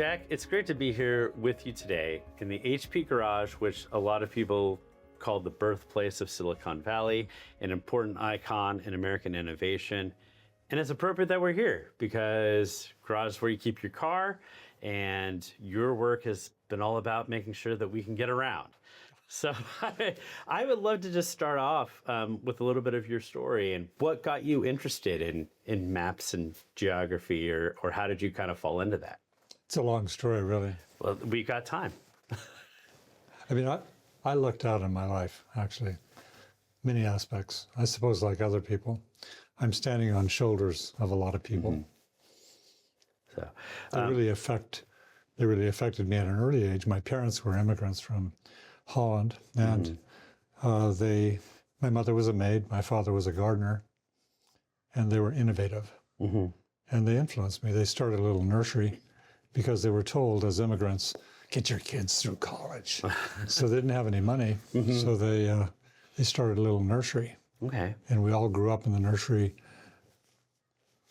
Jack, it's great to be here with you today in the HP Garage, which a lot of people call the birthplace of Silicon Valley, an important icon in American innovation. And it's appropriate that we're here because garage is where you keep your car, and your work has been all about making sure that we can get around. So I would love to just start off with a little bit of your story and what got you interested in maps and geography, or how did you kind of fall into that? It's a long story, really. Well, we got time. I mean, I looked out in my life, actually, many aspects. I suppose like other people, I'm standing on shoulders of a lot of people. Mm-hmm. So they really affected me at an early age. My parents were immigrants from Holland, and my mother was a maid, my father was a gardener, and they were innovative. Mm-hmm. And they influenced me. They started a little nursery because they were told as immigrants, get your kids through college. So they didn't have any money, so they started a little nursery. Okay. And we all grew up in the nursery,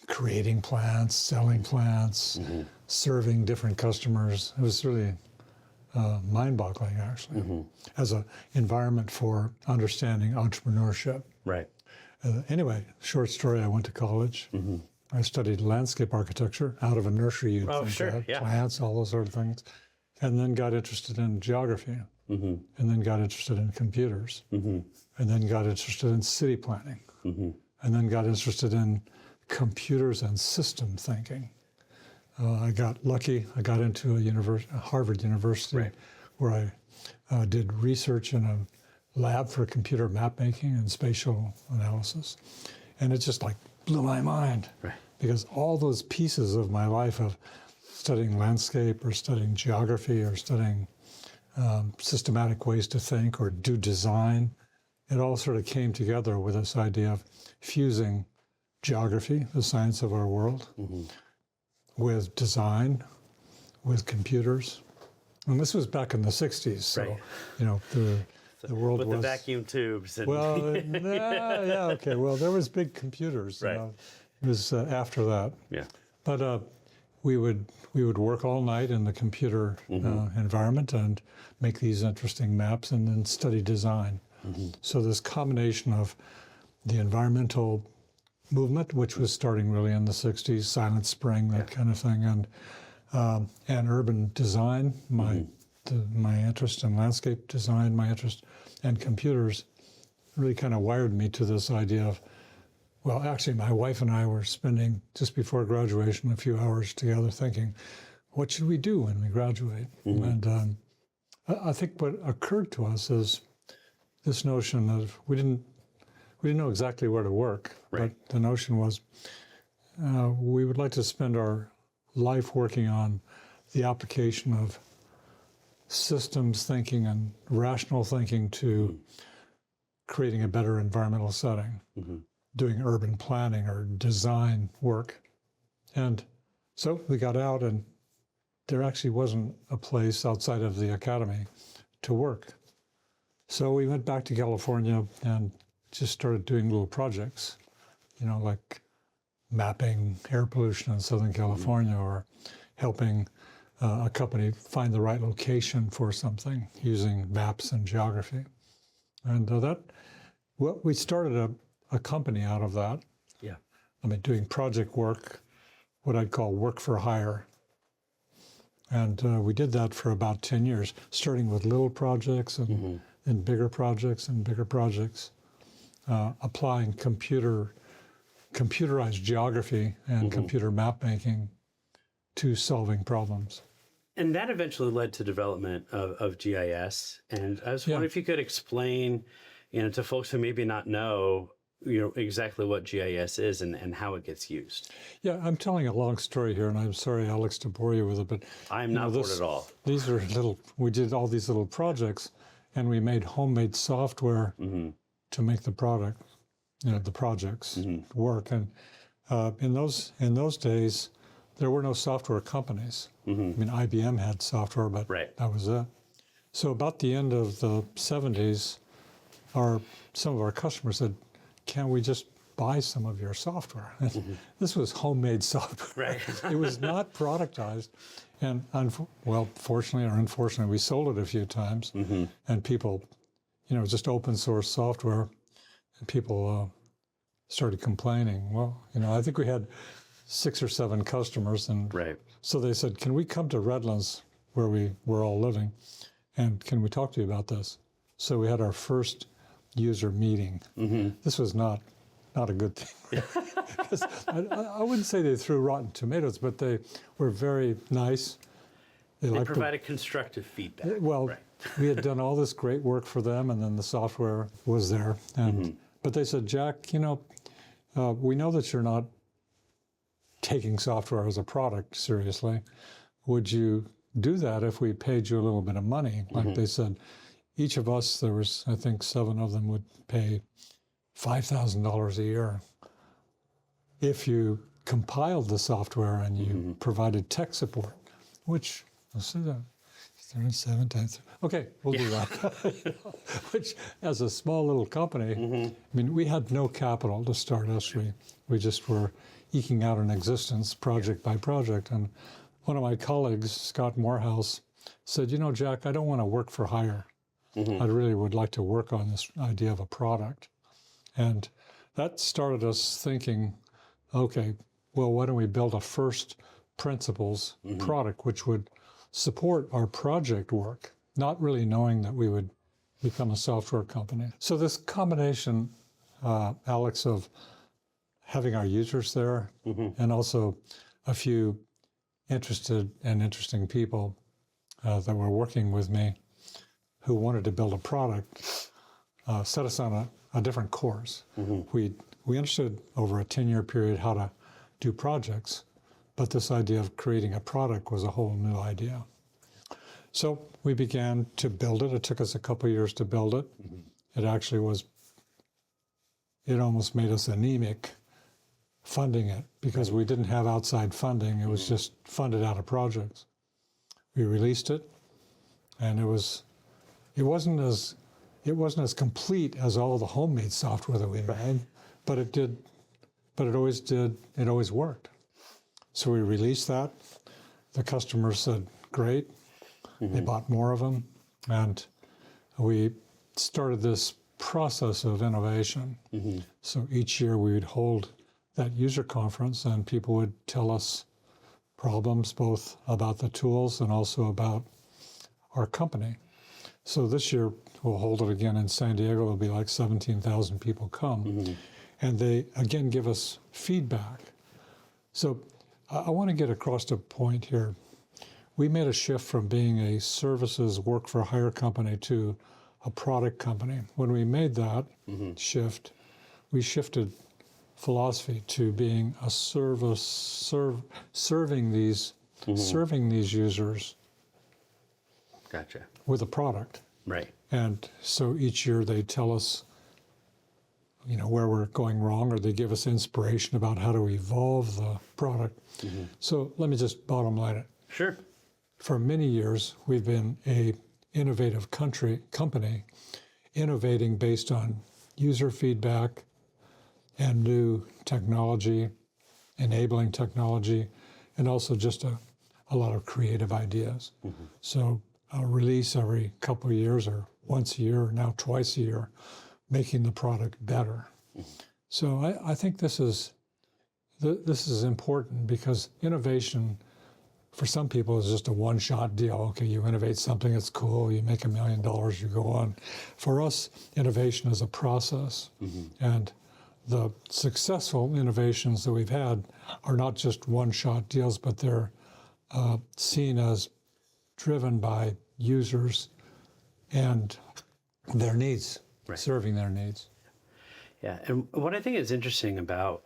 creating plants, selling plants, serving different customers. It was really mind-boggling, actually, as an environment for understanding entrepreneurship. Right. Anyway, short story, I went to college. I studied landscape architecture out of a nursery. You'd think sure, that, yeah. plants, all those sort of things. And then got interested in geography. And then got interested in computers. And then got interested in city planning. And then got interested in computers and system thinking. I got lucky. I got into Harvard University, where I did research in a lab for computer map making and spatial analysis. And it just like blew my mind, because all those pieces of my life of studying landscape or studying geography or studying systematic ways to think or do design, it all sort of came together with this idea of fusing geography, the science of our world, with design, with computers. And this was back in the 60s, so, you know, the world with was... the vacuum tubes. And Well, yeah, okay. Well, there was big computers. You know. It was after that. Yeah. But we would work all night in the computer environment and make these interesting maps and then study design. So this combination of the environmental movement, which was starting really in the 60s, Silent Spring, that kind of thing, and urban design, my interest in landscape design, my interest in computers, really kind of wired me to this idea of, well, actually, my wife and I were spending, just before graduation, a few hours together thinking, what should we do when we graduate? And I think what occurred to us is this notion of we didn't know exactly where to work, but the notion was we would like to spend our life working on the application of systems thinking and rational thinking to creating a better environmental setting, doing urban planning or design work. And so we got out, and there actually wasn't a place outside of the academy to work. So we went back to California and just started doing little projects, you know, like mapping air pollution in Southern California, or helping a company find the right location for something using maps and geography. And we started a company out of that. Yeah. I mean, doing project work, what I'd call work for hire. And we did that for about 10 years, starting with little projects and bigger projects and bigger projects, applying computerized geography and computer map making to solving problems. And that eventually led to development of GIS. And I was wondering if you could explain, you know, to folks who maybe not know, you know, exactly what GIS is and how it gets used. Yeah, I'm telling a long story here, and I'm sorry, Alex, to bore you with it, but I'm not bored at all. These are we did all these little projects, and we made homemade software to make the product, you know, the projects work. And in those days, there were no software companies. I mean, IBM had software, but that was it. So about the end of the 70s, some of our customers said, can't we just buy some of your software. This was homemade software. Right. It was not productized. And fortunately or unfortunately, we sold it a few times. And people, just open source software, and people started complaining. Well, I think we had 6 or 7 customers. And so they said, can we come to Redlands, where we were all living, and can we talk to you about this? So we had our first user meeting. This was not a good thing. I wouldn't say they threw rotten tomatoes, but they were very nice. They provided constructive feedback. Well, we had done all this great work for them, and then the software was there. And but they said, Jack, we know that you're not taking software as a product seriously. Would you do that if we paid you a little bit of money? Like they said, each of us, there was, I think, 7 of them would pay $5,000 a year if you compiled the software and you provided tech support, which, let's see that, 7 times. Okay, we'll do that. Which, as a small little company, I mean, we had no capital to start Esri. We just were eking out an existence project by project. And one of my colleagues, Scott Morehouse, said, Jack, I don't want to work for hire. I really would like to work on this idea of a product. And that started us thinking, okay, well, why don't we build a first principles product which would support our project work, not really knowing that we would become a software company. So this combination, Alex, of having our users there and also a few interested and interesting people that were working with me who wanted to build a product set us on a different course. We understood over a 10-year period how to do projects, but this idea of creating a product was a whole new idea. So we began to build it. It took us a couple of years to build it. It actually it almost made us anemic funding it because we didn't have outside funding. It was just funded out of projects. We released it, and it wasn't as complete as all the homemade software that we made, but it always worked. So we released that. The customers said, great. They bought more of them. And we started this process of innovation. So each year we would hold that user conference and people would tell us problems both about the tools and also about our company. So this year we'll hold it again in San Diego. It'll be like 17,000 people come. And they, again, give us feedback. So I want to get across a point here. We made a shift from being a services work-for-hire company to a product company. When we made that shift, we shifted philosophy to being a service, serving these users with a product. Right. And so each year they tell us, where we're going wrong, or they give us inspiration about how to evolve the product. So let me just bottom line it. Sure. For many years, we've been a innovative company, innovating based on user feedback and new technology, enabling technology, and also just a lot of creative ideas. So a release every couple of years, or once a year, or now twice a year, making the product better. So I think this is important because innovation for some people is just a one-shot deal. Okay, you innovate something, it's cool, you make $1 million, you go on. For us, innovation is a process. And the successful innovations that we've had are not just one-shot deals, but they're seen as driven by users and their needs, serving their needs. Yeah, and what I think is interesting about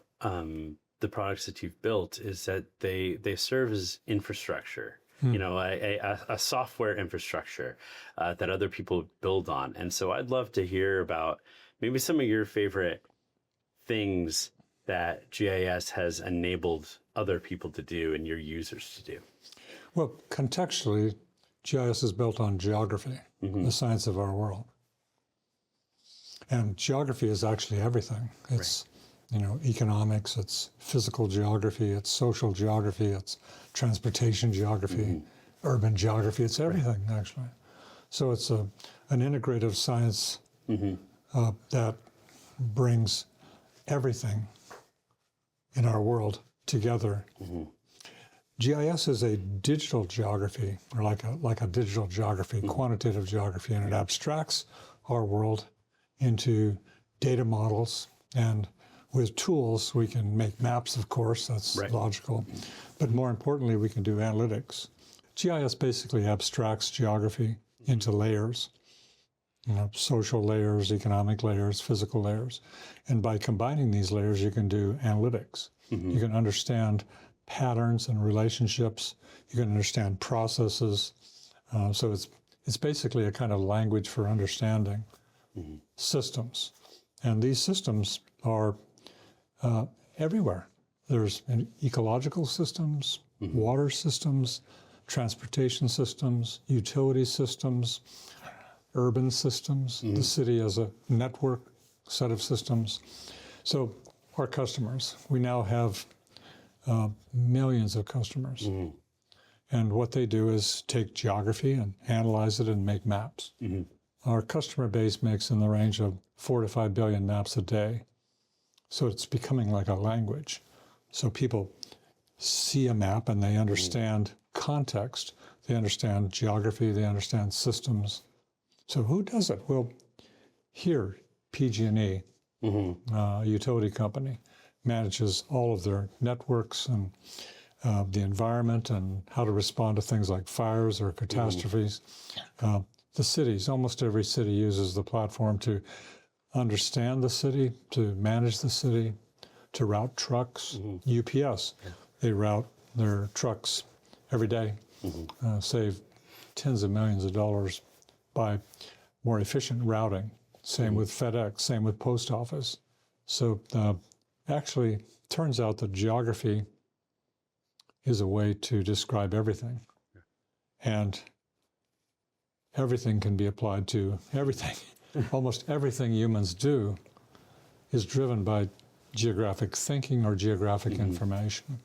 the products that you've built is that they serve as infrastructure, a software infrastructure that other people build on. And so I'd love to hear about maybe some of your favorite things that GIS has enabled other people to do and your users to do. Well, contextually, GIS is built on geography, the science of our world. And geography is actually everything. It's economics, it's physical geography, it's social geography, it's transportation geography, urban geography, it's everything, actually. So it's an integrative science that brings everything in our world together. GIS is a digital geography, or like a digital geography, quantitative geography, and it abstracts our world into data models, and with tools we can make maps, of course, that's logical, but more importantly we can do analytics. GIS basically abstracts geography into layers, social layers, economic layers, physical layers, and by combining these layers you can do analytics. You can understand patterns and relationships. You can understand processes. So it's basically a kind of language for understanding systems. And these systems are everywhere. There's ecological systems, water systems, transportation systems, utility systems, urban systems, the city as a network set of systems. So our customers, we now have millions of customers. And what they do is take geography and analyze it and make maps. Our customer base makes in the range of 4 to 5 billion maps a day. So it's becoming like a language. So people see a map and they understand context. They understand geography. They understand systems. So who does it? Well, here, PG&E, utility company, manages all of their networks and the environment and how to respond to things like fires or catastrophes. The cities, almost every city uses the platform to understand the city, to manage the city, to route trucks. UPS, they route their trucks every day, save tens of millions of dollars by more efficient routing. Same with FedEx, same with Post Office. So actually, turns out that geography is a way to describe everything. And everything can be applied to everything. Almost everything humans do is driven by geographic thinking or geographic information.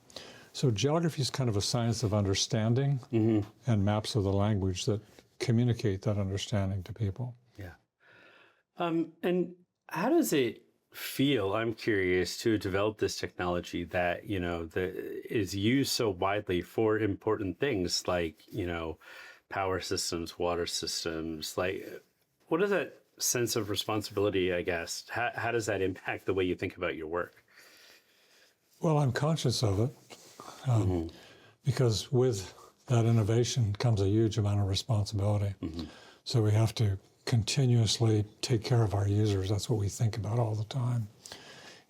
So geography is kind of a science of understanding, and maps are the language that communicate that understanding to people. And how does it feel, I'm curious, to develop this technology that, is used so widely for important things like, power systems, water systems? Like, what is that sense of responsibility, I guess? How does that impact the way you think about your work? Well, I'm conscious of it because with that innovation comes a huge amount of responsibility. So we have to continuously take care of our users. That's what we think about all the time.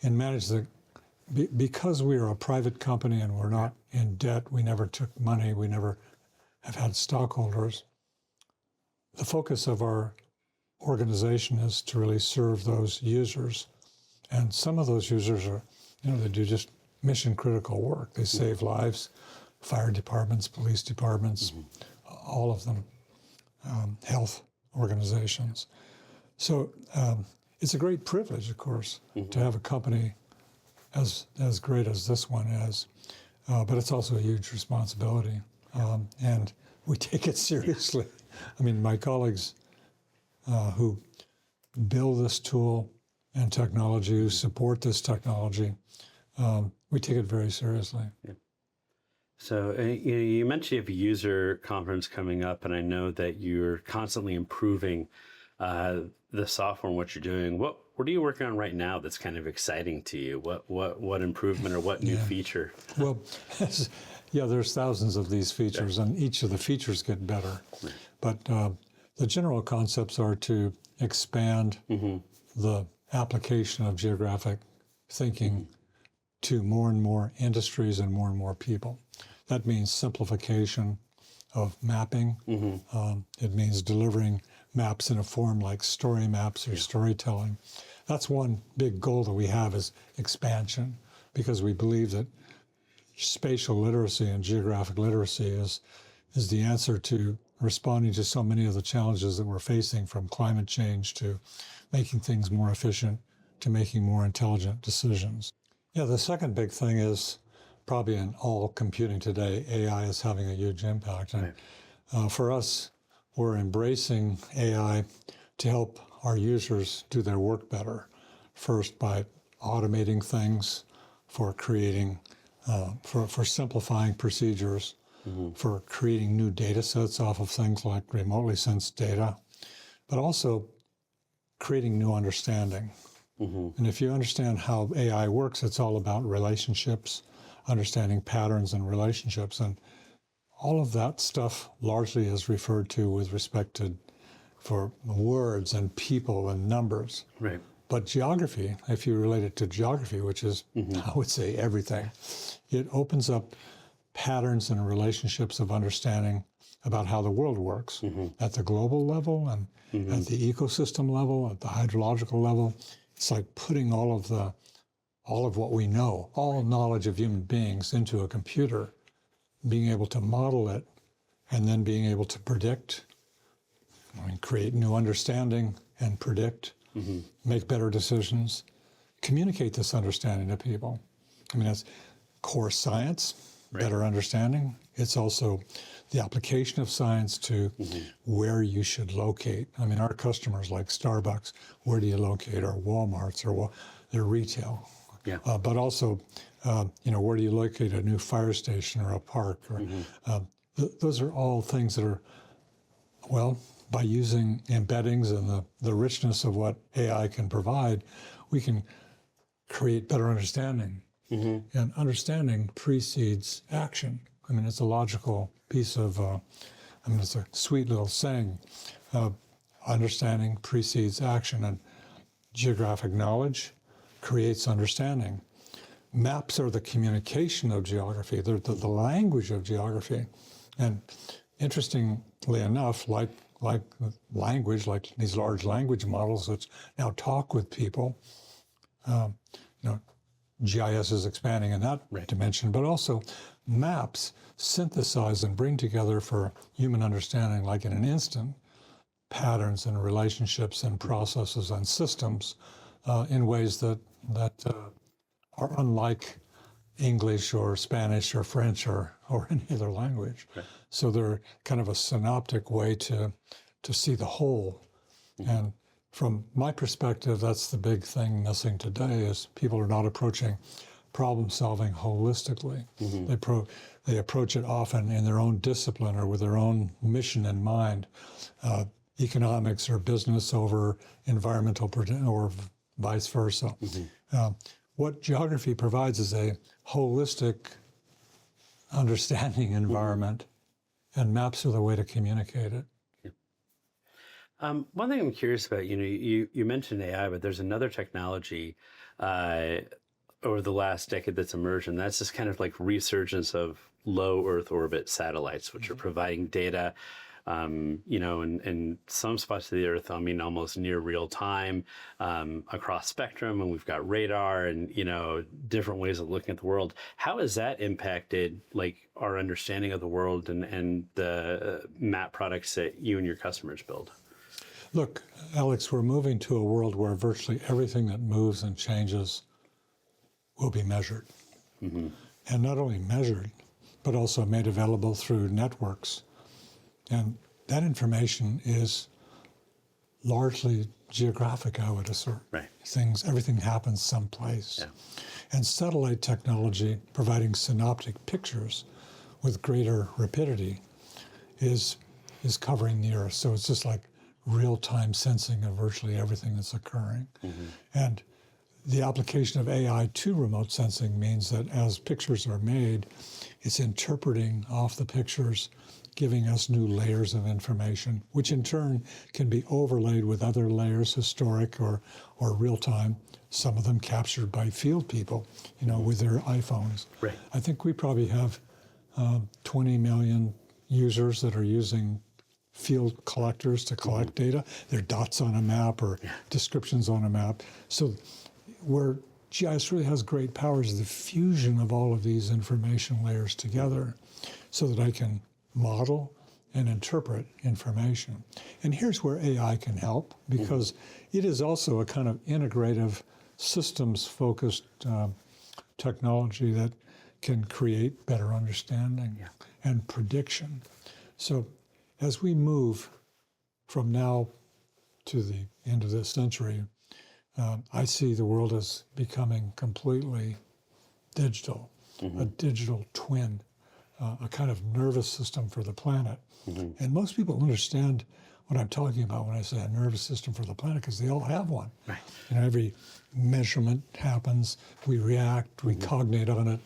And manage because we are a private company and we're not in debt, we never took money, we never have had stockholders. The focus of our organization is to really serve those users. And some of those users are, they do just mission critical work. They save lives, fire departments, police departments, all of them, health organizations. So it's a great privilege, of course, to have a company as great as this one is, but it's also a huge responsibility, and we take it seriously. I mean, my colleagues who build this tool and technology, who support this technology, we take it very seriously. So you mentioned you have a user conference coming up, and I know that you're constantly improving the software and what you're doing. What are you working on right now that's kind of exciting to you? What improvement or what new feature? Well, there's thousands of these features, and each of the features get better. But the general concepts are to expand the application of geographic thinking to more and more industries and more people. That means simplification of mapping. It means delivering maps in a form like story maps or storytelling. That's one big goal that we have, is expansion, because we believe that spatial literacy and geographic literacy is the answer to responding to so many of the challenges that we're facing, from climate change to making things more efficient, to making more intelligent decisions. Yeah, the second big thing is probably in all computing today, AI is having a huge impact. And for us, we're embracing AI to help our users do their work better. First, by automating things, for creating, for simplifying procedures, for creating new data sets off of things like remotely sensed data, but also creating new understanding. And if you understand how AI works, it's all about relationships, understanding patterns and relationships. And all of that stuff largely is referred to with respect to for words and people and numbers. Right. But geography, if you relate it to geography, which is, I would say, everything, it opens up patterns and relationships of understanding about how the world works at the global level and at the ecosystem level, at the hydrological level. It's like putting all of what we know, all knowledge of human beings into a computer, being able to model it, and then being able to predict, create new understanding and predict, make better decisions, communicate this understanding to people. I mean, that's core science, better understanding. It's also the application of science to where you should locate. I mean, our customers like Starbucks, where do you locate, or Walmart's, or their retail. But also, where do you locate a new fire station or a park? Or those are all things that are, by using embeddings and the richness of what AI can provide, we can create better understanding. And understanding precedes action. I mean, it's a logical piece of, it's a sweet little saying. Understanding precedes action, and geographic knowledge creates understanding. Maps are the communication of geography. They're the language of geography. And interestingly enough, like language, like these large language models which now talk with people, GIS is expanding in that dimension, but also maps synthesize and bring together for human understanding, like in an instant, patterns and relationships and processes and systems in ways that are unlike English or Spanish or French or any other language. So they're kind of a synoptic way to see the whole. And from my perspective, that's the big thing missing today is people are not approaching problem solving holistically. They approach it often in their own discipline or with their own mission in mind, economics or business over environmental or vice versa. What geography provides is a holistic understanding environment, and maps are the way to communicate it. One thing I'm curious about, you mentioned AI, but there's another technology over the last decade that's emerged, and that's this kind of like resurgence of low Earth orbit satellites, which are providing data, in some spots of the Earth, almost near real time, across spectrum, and we've got radar and, different ways of looking at the world. How has that impacted our understanding of the world and the map products that you and your customers build? Look, Alex, we're moving to a world where virtually everything that moves and changes will be measured. And not only measured, but also made available through networks. And that information is largely geographic, I would assert. Everything happens someplace. And satellite technology, providing synoptic pictures with greater rapidity, is covering the Earth. So it's just like real-time sensing of virtually everything that's occurring. And the application of AI to remote sensing means that as pictures are made, it's interpreting off the pictures, giving us new layers of information, which in turn can be overlaid with other layers, historic or real-time, some of them captured by field people, with their iPhones. I think we probably have 20 million users that are using field collectors to collect data. They're dots on a map or descriptions on a map. So where GIS really has great power is the fusion of all of these information layers together so that I can model and interpret information. And here's where AI can help, because it is also a kind of integrative systems-focused technology that can create better understanding and prediction. So as we move from now to the end of this century, I see the world as becoming completely digital, a digital twin, a kind of nervous system for the planet. And most people understand what I'm talking about when I say a nervous system for the planet, because they all have one. Right. You know, every measurement happens, we react, we cognate on it.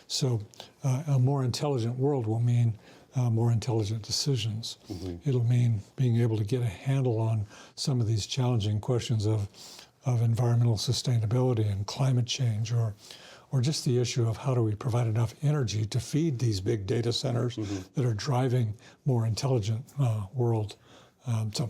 So a more intelligent world will mean more intelligent decisions. It'll mean being able to get a handle on some of these challenging questions of environmental sustainability and climate change, or just the issue of how do we provide enough energy to feed these big data centers that are driving more intelligent world. So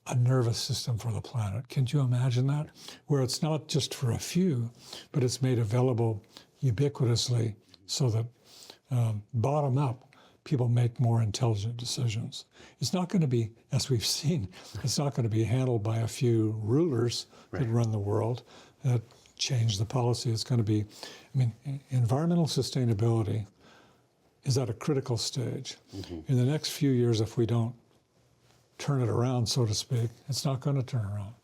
a nervous system for the planet. Can you imagine that? Where it's not just for a few, but it's made available ubiquitously so that bottom up, people make more intelligent decisions. It's not going to be, as we've seen, it's not going to be handled by a few rulers that run the world that change the policy. It's going to be, I mean, environmental sustainability is at a critical stage. In the next few years, if we don't turn it around, so to speak, it's not going to turn around.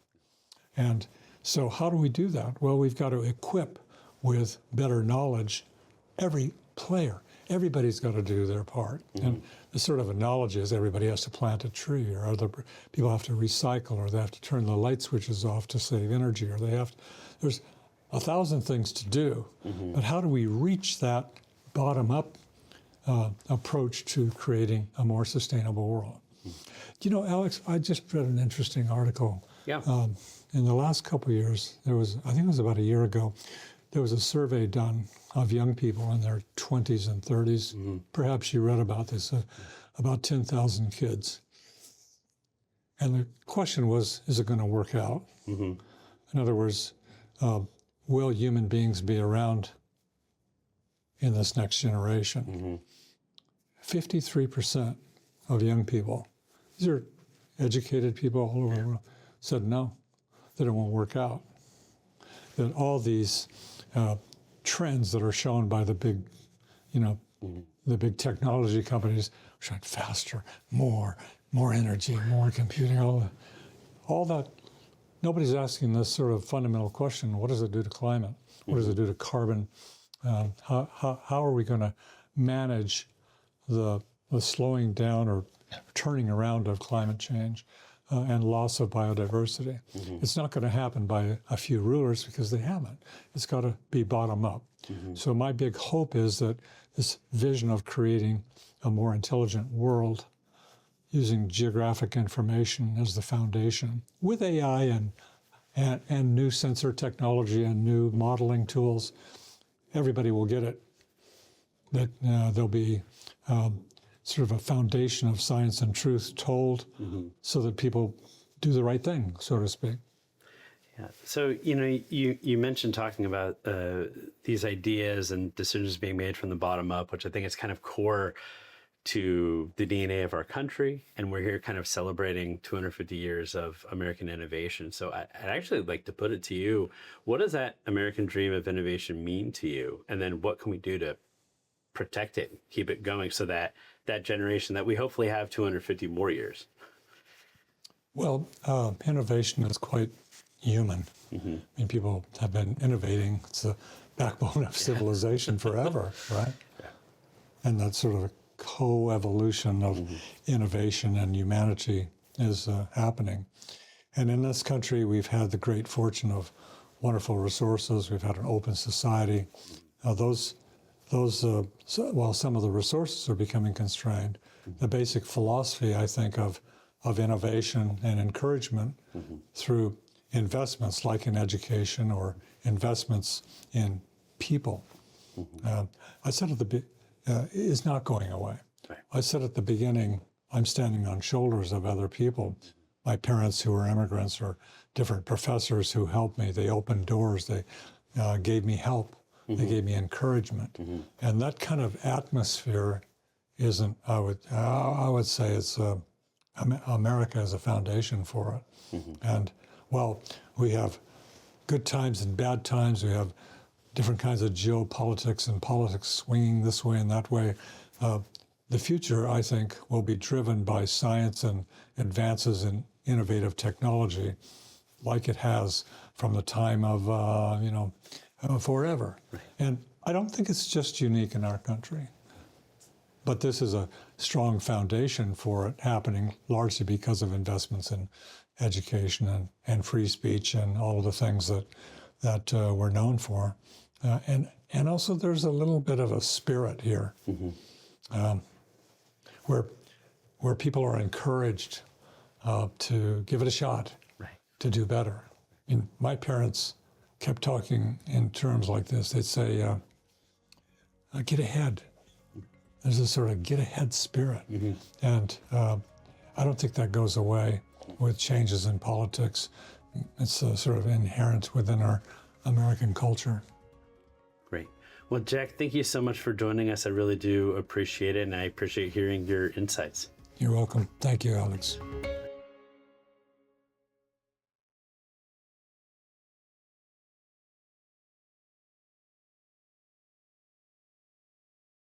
And so how do we do that? Well, we've got to equip with better knowledge every player. Everybody's got to do their part. And the sort of analogy is everybody has to plant a tree, or other people have to recycle, or they have to turn the light switches off to save energy, or they have to, there's 1,000 things to do. But how do we reach that bottom-up approach to creating a more sustainable world? You know, Alex, I just read an interesting article. In the last couple of years, there was, I think it was about a year ago, there was a survey done of young people in their 20s and 30s. Perhaps you read about this, about 10,000 kids. And the question was, is it going to work out? In other words, will human beings be around in this next generation? 53% of young people, these are educated people all over the world, said no, that it won't work out. That all these trends that are shown by the big, you know, the big technology companies, showing faster, more energy, more computing, all that. Nobody's asking this sort of fundamental question: what does it do to climate? What does it do to carbon? How are we going to manage the slowing down or turning around of climate change and loss of biodiversity? It's not going to happen by a few rulers, because they haven't. It's got to be bottom up. So my big hope is that this vision of creating a more intelligent world using geographic information as the foundation, with AI and new sensor technology and new modeling tools, everybody will get it. That there'll be sort of a foundation of science and truth told so that people do the right thing, so to speak. Yeah. So, you know, you mentioned talking about these ideas and decisions being made from the bottom up, which I think is kind of core to the DNA of our country. And we're here kind of celebrating 250 years of American innovation. So I'd actually like to put it to you, what does that American dream of innovation mean to you? And then what can we do to protect it, keep it going, so that that generation that we hopefully have 250 more years? Well, innovation is quite human. I mean, people have been innovating. It's the backbone of civilization forever, right? And that sort of a co-evolution of innovation and humanity is happening. And in this country, we've had the great fortune of wonderful resources. We've had an open society. While some of the resources are becoming constrained, the basic philosophy, I think, of innovation and encouragement through investments like in education or investments in people, I said at the is not going away. I said at the beginning, I'm standing on shoulders of other people. My parents who were immigrants, or different professors who helped me. They opened doors. They gave me help. They gave me encouragement. And that kind of atmosphere isn't, I would say it's, America is a foundation for it. And while we have good times and bad times. We have different kinds of geopolitics and politics swinging this way and that way. The future, I think, will be driven by science and advances in innovative technology, like it has from the time of, forever. Right. And I don't think it's just unique in our country. But this is a strong foundation for it happening, largely because of investments in education and free speech and all of the things that we're known for. And also there's a little bit of a spirit here. Mm-hmm. Where people are encouraged to give it a shot, right, to do better. I mean, my parents kept talking in terms like this. They'd say, get ahead. There's a sort of get ahead spirit. Mm-hmm. And I don't think that goes away with changes in politics. It's sort of inherent within our American culture. Great. Well, Jack, thank you so much for joining us. I really do appreciate it, and I appreciate hearing your insights. You're welcome. Thank you, Alex.